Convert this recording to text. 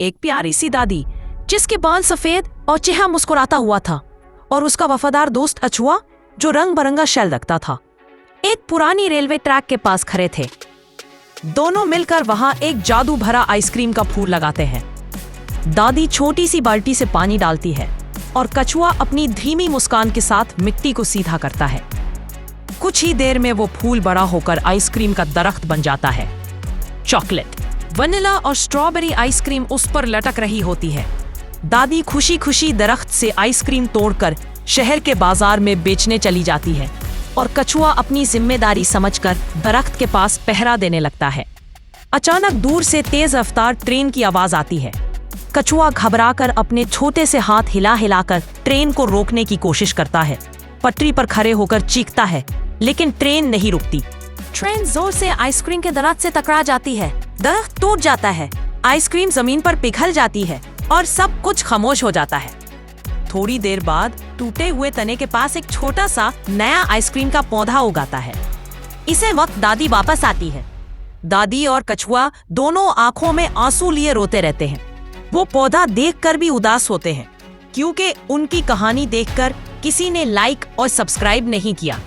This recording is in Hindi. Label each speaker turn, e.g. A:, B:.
A: एक प्यारी सी दादी जिसके बाल सफेद और चेहरा मुस्कुराता हुआ था, और उसका वफादार दोस्त कछुआ जो रंग बिरंगा शेल रखता था, एक पुरानी रेलवे ट्रैक के पास खड़े थे। दोनों मिलकर वहां एक जादू भरा आइसक्रीम का फूल लगाते हैं। दादी छोटी सी बाल्टी से पानी डालती है और कछुआ अपनी धीमी मुस्कान के साथ मिट्टी को सीधा करता है। कुछ ही देर में वो फूल बड़ा होकर आइसक्रीम का दरख्त बन जाता है। चॉकलेट, वनीला और स्ट्रॉबेरी आइसक्रीम उस पर लटक रही होती है। दादी खुशी खुशी दरख्त से आइसक्रीम तोड़कर शहर के बाजार में बेचने चली जाती है और कछुआ अपनी जिम्मेदारी समझकर दरख्त के पास पहरा देने लगता है। अचानक दूर से तेज रफ्तार ट्रेन की आवाज आती है। कछुआ घबराकर अपने छोटे से हाथ हिला हिलाकर ट्रेन को रोकने की कोशिश करता है। पटरी पर खड़े होकर चीखता है, लेकिन ट्रेन नहीं रुकती। ट्रेन जोर से आइसक्रीम के दरख्त से टकरा जाती है। दरख्त टूट जाता है, आइसक्रीम जमीन पर पिघल जाती है और सब कुछ खामोश हो जाता है। थोड़ी देर बाद टूटे हुए तने के पास एक छोटा सा नया आइसक्रीम का पौधा उगाता है। इसे वक्त दादी वापस आती है। दादी और कछुआ दोनों आंखों में आंसू लिए रोते रहते हैं। वो पौधा देखकर भी उदास होते हैं, क्योंकि उनकी कहानी देखकर किसी ने लाइक और सब्सक्राइब नहीं किया।